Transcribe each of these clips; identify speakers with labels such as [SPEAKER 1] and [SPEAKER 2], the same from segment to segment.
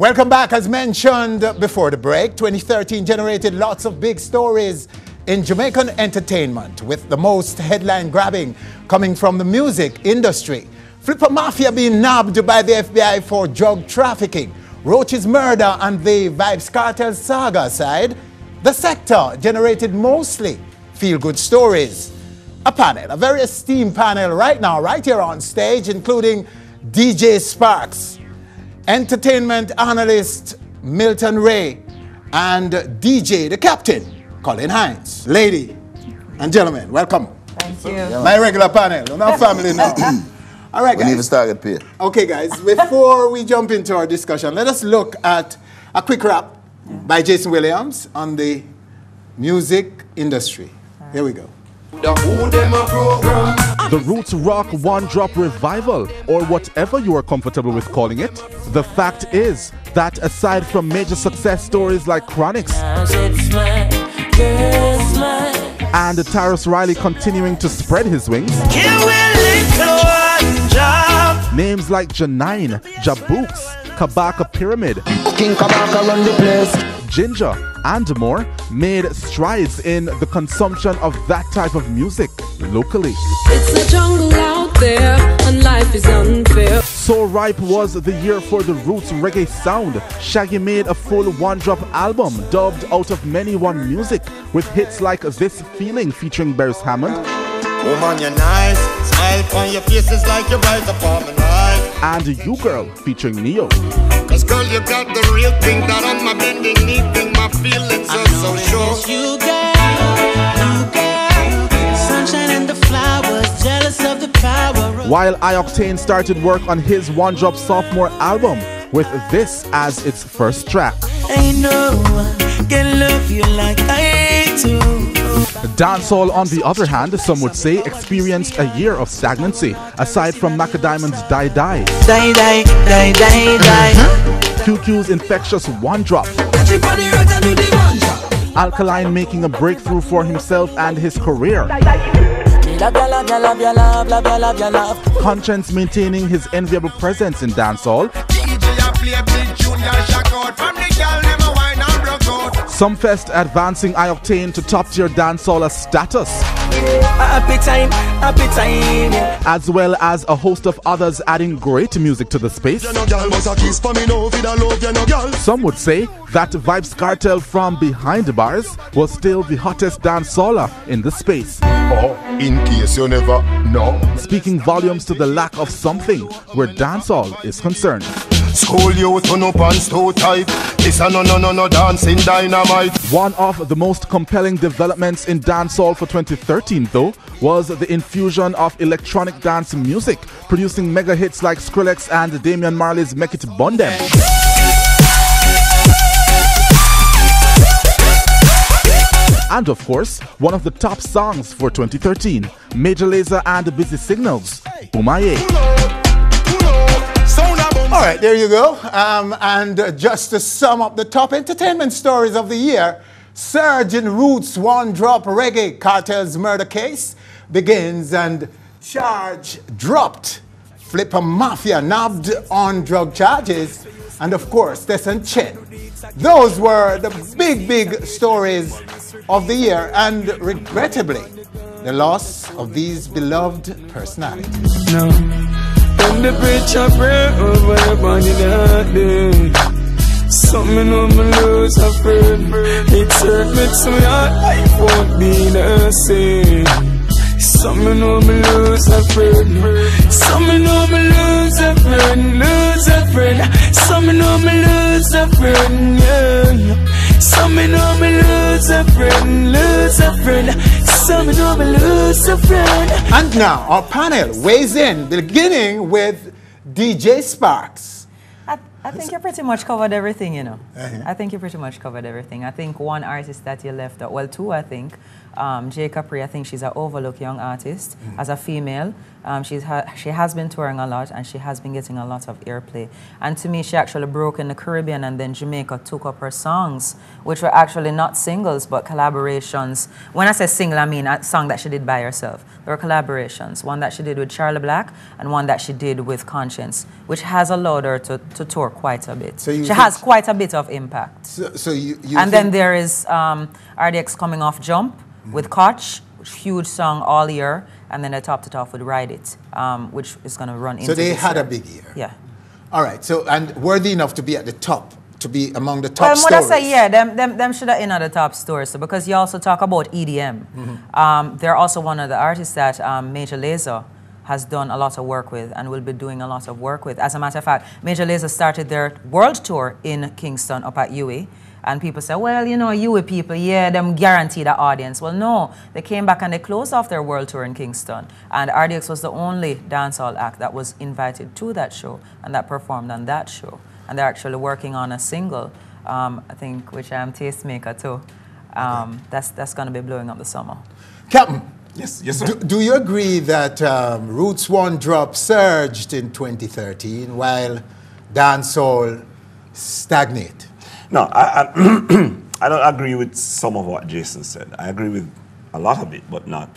[SPEAKER 1] Welcome back. As mentioned before the break, 2013 generated lots of big stories in Jamaican entertainment, with the most headline grabbing coming from the music industry. Flipper Mafia being nabbed by the FBI for drug trafficking, Roach's murder and the Vybz Cartel saga aside, the sector generated mostly feel-good stories. A panel, a very esteemed panel right now, right here on stage, including DJ Sparks, entertainment analyst Milton Ray, and DJ the Captain, Colin Hines. Lady and gentlemen, welcome.
[SPEAKER 2] Thank you.
[SPEAKER 1] My regular panel, not family now. All right, guys.
[SPEAKER 3] We need to start at pay.
[SPEAKER 1] Okay, guys, before we jump into our discussion, let us look at a quick rap by Jason Williams on the music industry. Here we go.
[SPEAKER 4] The Roots Rock One Drop Revival, or whatever you are comfortable with calling it. The fact is that aside from major success stories like Chronix and Tyrus Riley continuing to spread his wings, names like Janine, Jabooks, Kabaka Pyramid, King Kabaka run the place, Ginger, and more made strides in the consumption of that type of music locally.
[SPEAKER 5] It's a jungle out there and life is unfair.
[SPEAKER 4] So ripe was the year for the Roots reggae sound. Shaggy made a full one-drop album dubbed out of many one music with hits like This Feeling featuring Beres Hammond,
[SPEAKER 6] Woman, you're nice. Smile on your faces like you're right upon my life.
[SPEAKER 4] and You Girl featuring Neo.
[SPEAKER 6] Cause girl, you got the real thing that on my bending knee thing. My feelings are so sure.
[SPEAKER 7] You girl, sunshine and the flowers, jealous of the power.
[SPEAKER 4] While iOctane started work on his one-drop sophomore album with this as its first track.
[SPEAKER 7] Ain't no one can love you like I do.
[SPEAKER 4] Dancehall, on the other hand, some would say experienced a year of stagnancy, aside from Macadiamond's Die Die,
[SPEAKER 7] Die, die, die, die, die.
[SPEAKER 4] QQ's infectious one drop, Alkaline making a breakthrough for himself and his career, Conscience maintaining his enviable presence in dancehall, Sumfest advancing iOctane to top-tier dancehaller status, as well as a host of others adding great music to the space. Some would say that Vybz Cartel from behind the bars was still the hottest dancehaller in the space.
[SPEAKER 6] Oh, in case you never know.
[SPEAKER 4] Speaking volumes to the lack of something where dancehall is concerned.
[SPEAKER 6] School you turn up and too tight. This a no dancing dynamite.
[SPEAKER 4] One of the most compelling developments in dancehall for 2013, though, was the infusion of electronic dance music, producing mega hits like Skrillex and Damian Marley's Make It Bundem. And of course, one of the top songs for 2013, Major Lazer and Busy Signals, Boomaye.
[SPEAKER 1] All right, there you go. And just to sum up the top entertainment stories of the year, surge in Roots one-drop reggae, Cartel's murder case begins, and charge dropped. Flipper Mafia nabbed on drug charges, and of course, Descent Chen. Those were the big stories of the year, and regrettably, the loss of these beloved personalities.
[SPEAKER 8] No. When the bridge I break over the body that day, something on my lose a friend. It hurt me to my heart, life won't be the same. Something on my lose a friend. Something on my lose a friend, lose a friend. Something on my lose a friend, yeah. Something on my lose a friend, lose a friend. Something on my lose a friend.
[SPEAKER 1] And now our panel weighs in, beginning with DJ Sparks.
[SPEAKER 2] I think you pretty much covered everything, you know. I think you pretty much covered everything. I think one artist that you left out, well, two, I think. J. Capri, I think she's an overlooked young artist. As a female, she has been touring a lot, and she has been getting a lot of airplay. And to me, she actually broke in the Caribbean, and then Jamaica took up her songs, which were actually not singles, but collaborations. When I say single, I mean a song that she did by herself. There were collaborations, one that she did with Charlie Black, and one that she did with Conscience, which has allowed her to tour quite a bit. So she has quite a bit of impact. And then there is RDX coming off Jump with Koch, huge song all year, and then they topped it off with Ride It, which is going to run into
[SPEAKER 1] So they had
[SPEAKER 2] year.
[SPEAKER 1] a big year.
[SPEAKER 2] Yeah.
[SPEAKER 1] All right. So, and worthy enough to be at the top, to be among the top
[SPEAKER 2] stories. Well, say, yeah, them should have in at the top stories. So because you also talk about EDM. They're also one of the artists that Major Lazer has done a lot of work with and will be doing a lot of work with. As a matter of fact, Major Lazer started their world tour in Kingston up at UWI. And people say, well, you know, UWI people, yeah, them guarantee the audience. Well, no, they came back and they closed off their world tour in Kingston. And RDX was the only dancehall act that was invited to that show and that performed on that show. And they're actually working on a single, I think, which I am Tastemaker too. That's going to be blowing up the summer.
[SPEAKER 1] Captain.
[SPEAKER 3] Yes, yes, sir.
[SPEAKER 1] Do you agree that Roots One Drop surged in 2013 while dancehall stagnated?
[SPEAKER 3] No, I don't agree with some of what Jason said. I agree with a lot of it, but not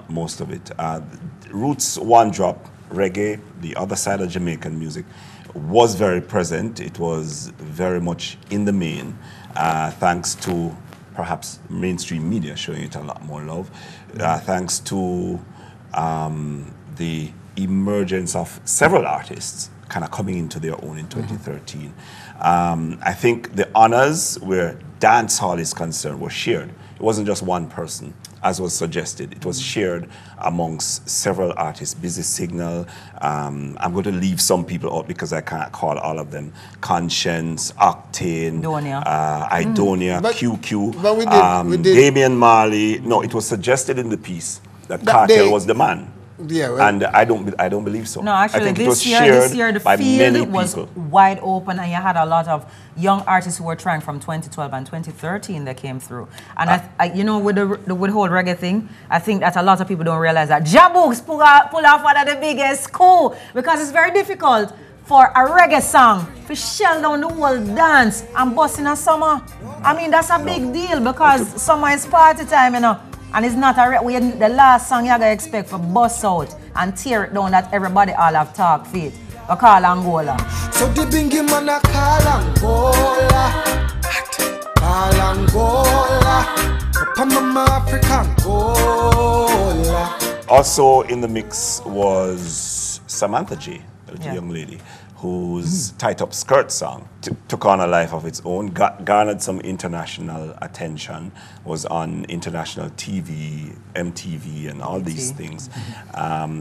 [SPEAKER 3] most of it. Roots One Drop, reggae, the other side of Jamaican music, was very present. It was very much in the main, thanks to perhaps mainstream media showing it a lot more love, thanks to the emergence of several artists kind of coming into their own in 2013. I think the honors where dancehall is concerned were shared. It wasn't just one person, as was suggested. It was shared amongst several artists. Busy Signal, I'm going to leave some people out because I can't call all of them. Conscience, Octane, Idonia, QQ,
[SPEAKER 1] but we did.
[SPEAKER 3] Damian Marley. No, it was suggested in the piece that Cartel was the man.
[SPEAKER 1] Yeah, well,
[SPEAKER 3] and I don't believe so.
[SPEAKER 2] No, actually,
[SPEAKER 3] I think
[SPEAKER 2] this year the field was wide open, and you had a lot of young artists who were trying from 2012 and 2013 that came through. And you know, with the whole reggae thing, I think that a lot of people don't realize that Jabooks pull off one of the biggest coup, because it's very difficult for a reggae song to shell down the whole dance and bust in a summer. I mean, that's a big deal because summer is party time, you know. And it's not the last song you're going to expect for bust out and tear it down that everybody all have talk feet. We call Angola.
[SPEAKER 7] So the bingy man a call Angola. Call Angola. Papa mama Africa Angola.
[SPEAKER 3] Also in the mix was Samantha J, a little young lady, whose Tight Up Skirt song took on a life of its own, garnered some international attention, was on international TV, MTV, and all these things.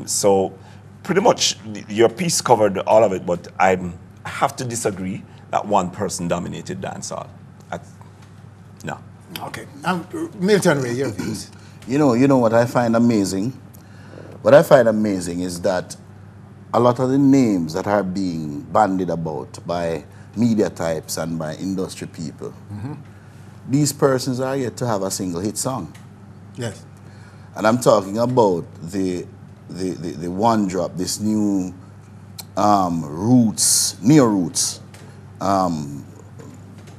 [SPEAKER 3] So pretty much your piece covered all of it, but I have to disagree that one person dominated dancehall. No.
[SPEAKER 1] Okay. Milton Ray, your views.
[SPEAKER 9] You know what I find amazing? What I find amazing is that a lot of the names that are being bandied about by media types and by industry people, these persons are yet to have a single hit song.
[SPEAKER 1] Yes.
[SPEAKER 9] And I'm talking about the One Drop, this new neo-roots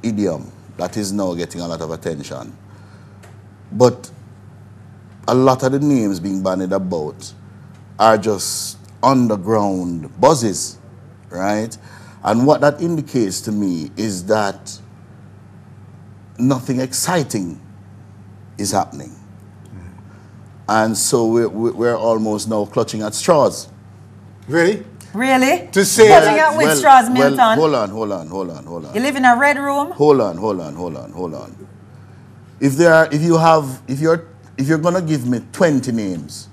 [SPEAKER 9] idiom that is now getting a lot of attention. But a lot of the names being bandied about are just underground buzzes, right? And what that indicates to me is that nothing exciting is happening. And so we're almost now clutching at straws.
[SPEAKER 1] Really?
[SPEAKER 2] Really?
[SPEAKER 1] To say
[SPEAKER 2] clutching at with straws, Milton?
[SPEAKER 9] Well, hold on.
[SPEAKER 2] You live in a red room?
[SPEAKER 9] Hold on. If you're gonna give me 20 names,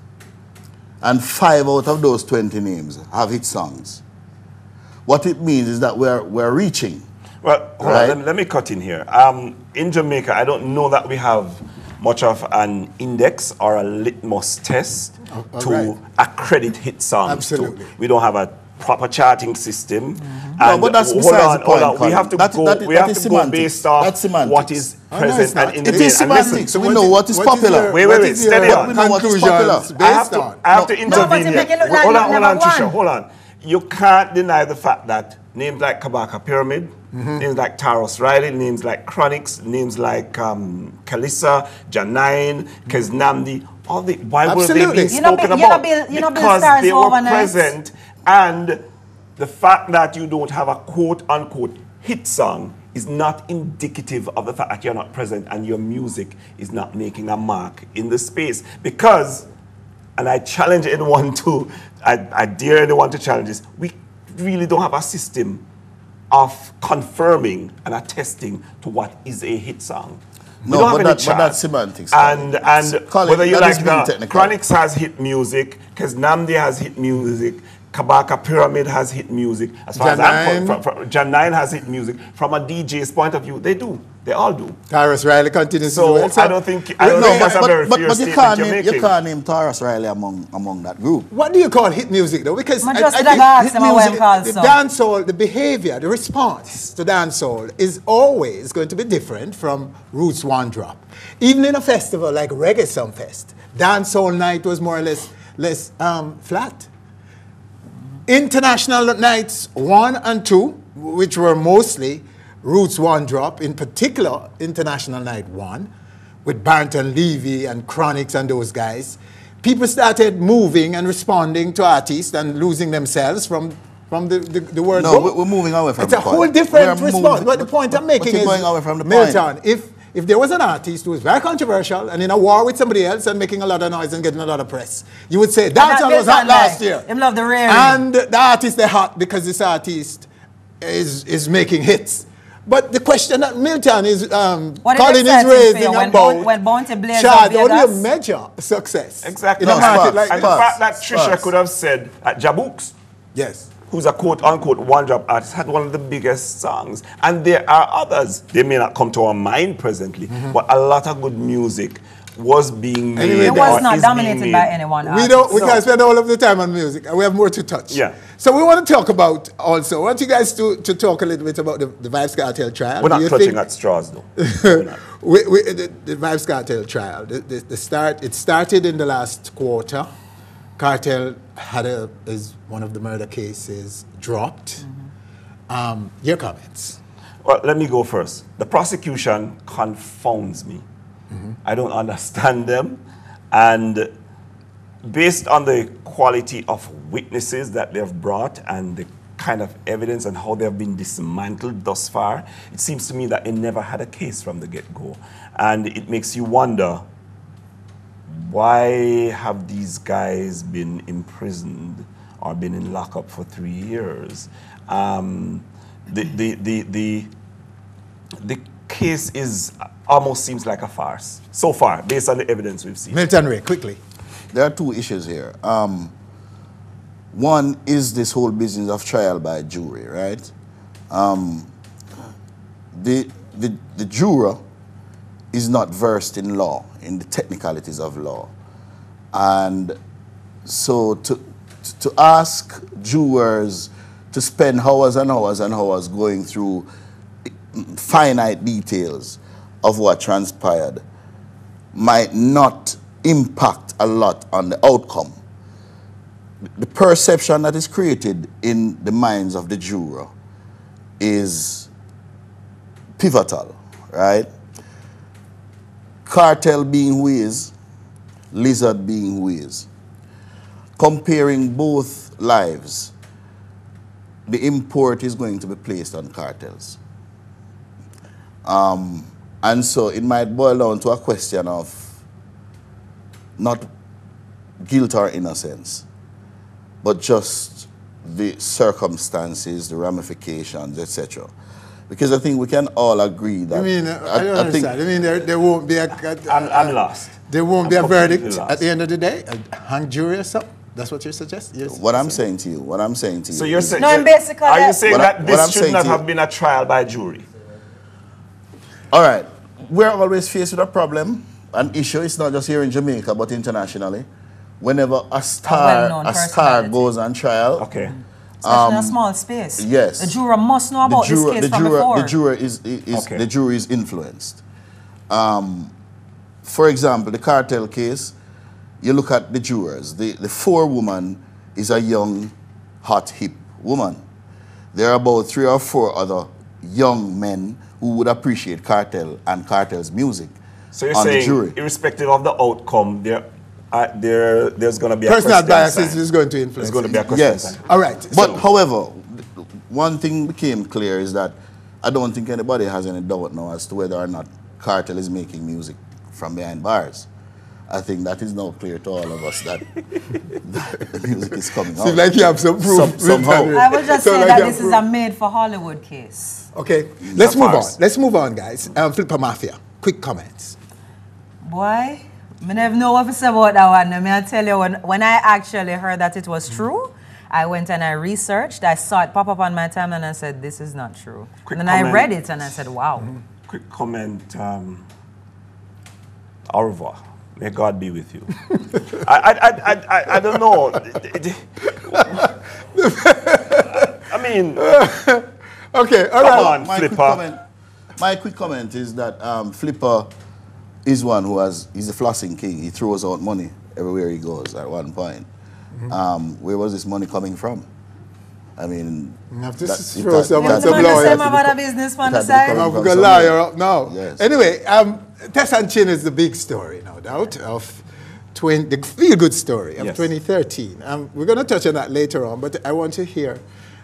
[SPEAKER 9] and 5 out of those 20 names have hit songs, what it means is that we're reaching.
[SPEAKER 3] Well, hold on, let me cut in here. In Jamaica, I don't know that we have much of an index or a litmus test to accredit hit songs.
[SPEAKER 1] Absolutely.
[SPEAKER 3] We don't have a proper charting system. And
[SPEAKER 9] but that's
[SPEAKER 3] hold
[SPEAKER 9] besides
[SPEAKER 3] on,
[SPEAKER 9] the point,
[SPEAKER 3] hold on. We have to go based off what is present and in the
[SPEAKER 9] It is semantics.
[SPEAKER 3] so
[SPEAKER 9] we know what is popular.
[SPEAKER 3] Wait, steady on.
[SPEAKER 9] We know what is popular.
[SPEAKER 3] I have to intervene here. Hold on, Trisha, hold on. You can't deny the fact that names like Kabaka Pyramid, names like Taros Riley, names like Chronix, names like Kalissa, Janine, Keznamdi, all the, why were they being spoken about? Because they were present, and the fact that you don't have a quote-unquote hit song is not indicative of the fact that you're not present and your music is not making a mark in the space. Because, and I challenge anyone to, I dare anyone to challenge this, we really don't have a system of confirming and attesting to what is a hit song.
[SPEAKER 9] No, but that's semantics.
[SPEAKER 3] And
[SPEAKER 9] Colin,
[SPEAKER 3] whether you like
[SPEAKER 9] technical.
[SPEAKER 3] Chronix has hit music, Keznamdi has hit music, Kabaka Pyramid has hit music. As far as I'm Janine has hit music. From a DJ's point of view, they do. They all do.
[SPEAKER 1] Taros Riley continues
[SPEAKER 3] so
[SPEAKER 1] to do it. So
[SPEAKER 3] I don't think that's a very fair statement you're making.
[SPEAKER 9] You can't name Taros Riley among that group.
[SPEAKER 1] What do you call hit music though? Because I think hit music, the dancehall, the behavior, the response to dancehall is always going to be different from Roots One Drop. Even in a festival like Reggae Sumfest, dancehall night was more or less flat. International nights 1 and 2, which were mostly Roots One Drop, in particular International Night 1, with Barrington Levy and Chronix and those guys, people started moving and responding to artists and losing themselves from the word.
[SPEAKER 9] No, we're moving away from
[SPEAKER 1] the point. It's a whole different response. But the point I'm making is, going away from the Milton,
[SPEAKER 9] point.
[SPEAKER 1] If there was an artist who was very controversial and in a war with somebody else and making a lot of noise and getting a lot of press, you would say, Dancehall was hot last year.
[SPEAKER 2] Him love the rare.
[SPEAKER 1] And the artist, they're hot because this artist is making hits. But the question that Milton is, Colin is raising about,
[SPEAKER 2] when Bounty Blaze
[SPEAKER 1] Chad, how do you measure success?
[SPEAKER 3] Exactly.
[SPEAKER 1] In a market like
[SPEAKER 3] and the fact that Trisha could have said at Jabooks,
[SPEAKER 1] yes,
[SPEAKER 3] who's a quote-unquote one-drop artist, had one of the biggest songs. And there are others. They may not come to our mind presently, but a lot of good music was being made.
[SPEAKER 2] It was not dominated by anyone.
[SPEAKER 1] We can't spend all of the time on music, and we have more to touch.
[SPEAKER 3] Yeah.
[SPEAKER 1] So we want to talk about also, I want you guys to talk a little bit about the Vybz Cartel trial.
[SPEAKER 3] We're not touching at straws, though.
[SPEAKER 1] The Vybz Cartel trial, it started in the last quarter. Cartel is one of the murder cases dropped. Your comments?
[SPEAKER 3] Well, let me go first. The prosecution confounds me. I don't understand them. And based on the quality of witnesses that they've brought and the kind of evidence and how they've been dismantled thus far, it seems to me that they never had a case from the get-go. And it makes you wonder, why have these guys been imprisoned or been in lockup for 3 years? The case almost seems like a farce so far, based on the evidence we've seen.
[SPEAKER 1] Milton Ray, quickly.
[SPEAKER 9] There are two issues here. One is this whole business of trial by jury, right? The juror is not versed in law, in the technicalities of law. And so to ask jurors to spend hours and hours and hours going through finite details of what transpired might not impact a lot on the outcome. The perception that is created in the minds of the juror is pivotal, right? Cartel being who he is, Lizard being who he is. Comparing both lives, the import is going to be placed on Cartels. And so it might boil down to a question of not guilt or innocence, but just the circumstances, the ramifications, etc. Because I think we can all agree that...
[SPEAKER 1] I mean, I don't understand. I mean, there won't be
[SPEAKER 3] I'm lost.
[SPEAKER 1] There won't be a verdict at the end of the day? A hung jury or something? That's what you're suggesting?
[SPEAKER 9] What I'm saying to you,
[SPEAKER 3] So you're saying...
[SPEAKER 2] No, basically...
[SPEAKER 3] Are you saying that this should not have been a trial by jury?
[SPEAKER 9] All right. We're always faced with a problem, an issue. It's not just here in Jamaica, but internationally. Whenever a star goes on trial,
[SPEAKER 2] Especially in a small space.
[SPEAKER 9] Yes.
[SPEAKER 2] The juror must know about this case from before.
[SPEAKER 9] The jury is influenced. For example, the Cartel case, you look at the jurors. The forewoman is a young, hot, hip woman. There are about 3 or 4 other young men who would appreciate Cartel and Cartel's music.
[SPEAKER 3] So you're saying, irrespective of the outcome, there's going to be a
[SPEAKER 1] personal bias is going to influence.
[SPEAKER 3] There's going to be a question.
[SPEAKER 9] Yes.
[SPEAKER 1] All right.
[SPEAKER 9] But however, one thing became clear is that I don't think anybody has any doubt now as to whether or not Cartel is making music from behind bars. I think that is now clear to all of us that the music is coming out.
[SPEAKER 1] Seems like you have some proof.
[SPEAKER 9] Somehow.
[SPEAKER 2] I would just say that this is a made-for-Hollywood case.
[SPEAKER 1] Okay, let's move on. Let's move on, guys. Flipper Mafia, quick comments.
[SPEAKER 2] Boy, I never know what to say about that one. I'll tell you, when I actually heard that it was true, I went and I researched. I saw it pop up on my timeline and I said, this is not true. And then I read it and I said, wow.
[SPEAKER 3] Quick comment, au revoir. May God be with you. I don't know. I mean...
[SPEAKER 1] Okay, all right.
[SPEAKER 3] Come on, Flipper.
[SPEAKER 9] My quick comment is that Flipper is one who he's a flossing king. He throws out money everywhere he goes at one point. Where was this money coming from? I mean...
[SPEAKER 1] You have to throw some lawyer.
[SPEAKER 2] about a business on the side.
[SPEAKER 1] I'm going to lawyer up now.
[SPEAKER 9] Yes.
[SPEAKER 1] Anyway, Tess and Chin is the big story, no doubt, of the feel-good story of 2013. We're going to touch on that later on, but I want to hear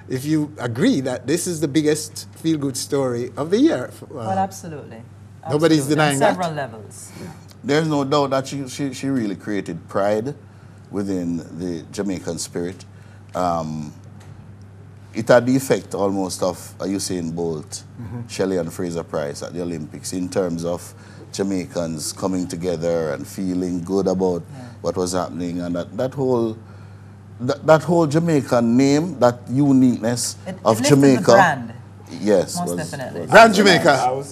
[SPEAKER 1] if you agree that this is the biggest feel-good story of the year.
[SPEAKER 2] Well, absolutely.
[SPEAKER 1] Nobody's denying that.
[SPEAKER 2] Several levels.
[SPEAKER 9] Yeah. There's no doubt that she really created pride within the Jamaican spirit. It had the effect almost of Usain Bolt, Shelley and Fraser Price at the Olympics in terms of Jamaicans coming together and feeling good about what was happening, and that whole Jamaican name, that uniqueness of Jamaica.
[SPEAKER 2] The brand.
[SPEAKER 9] Yes,
[SPEAKER 2] most definitely.
[SPEAKER 1] Brand Jamaica.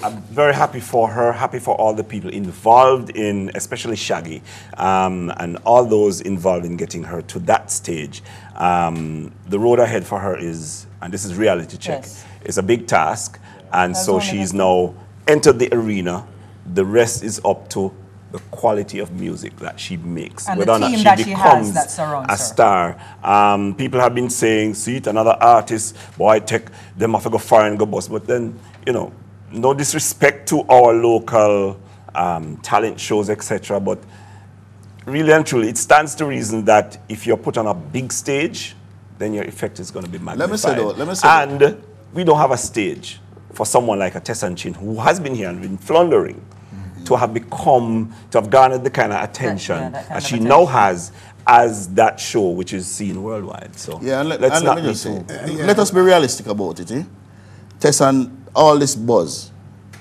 [SPEAKER 3] I'm very happy for her, happy for all the people involved in, especially Shaggy, and all those involved in getting her to that stage. The road ahead for her is, and this is reality check, is a big task, and so she's now entered the arena. The rest is up to the quality of music that she makes,
[SPEAKER 2] and
[SPEAKER 3] whether or not she becomes a star. People have been saying, see it, another artist, boy, take them off, go far and go bust. But then, you know, no disrespect to our local talent shows, etc. But really and truly, it stands to reason that if you're put on a big stage, then your effect is going to be magnified. Let me say we don't have a stage for someone like a Tess and Chin, who has been here and been floundering, to have garnered the kind of attention that she now has as that show, which is seen worldwide. So
[SPEAKER 9] let us be realistic about it. Tess and all this buzz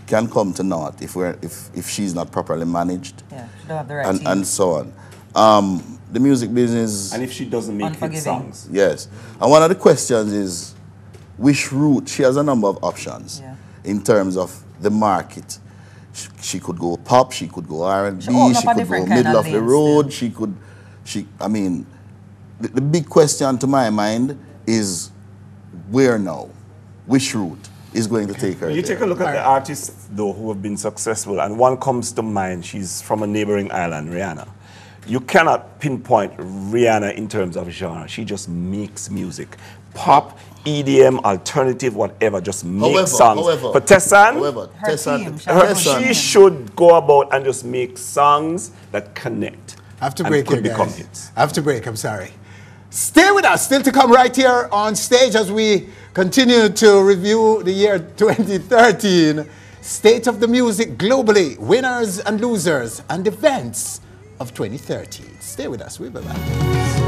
[SPEAKER 9] can come to naught if she's not properly managed.
[SPEAKER 2] Yeah, she don't have the right team.
[SPEAKER 9] And so on. The music business,
[SPEAKER 3] and if she doesn't make hit songs.
[SPEAKER 9] Yes. And one of the questions is which route. She has a number of options in terms of the market. She could go pop, she could go R&B, she could go middle of the road, I mean, the big question to my mind is where now? Which route is going to take her
[SPEAKER 3] You
[SPEAKER 9] there?
[SPEAKER 3] take a look at the artists, though, who have been successful, and one comes to mind. She's from a neighboring island, Rihanna. You cannot pinpoint Rihanna in terms of genre. She just makes music. Pop, EDM, alternative, whatever, just make songs. But Tessan, she should go about and just make songs that connect.
[SPEAKER 1] I have to break here, guys. Hits. I have to break, I'm sorry. Stay with us, still to come right here on stage as we continue to review the year 2013. State of the music globally, winners and losers, and events of 2013. Stay with us, we'll be back.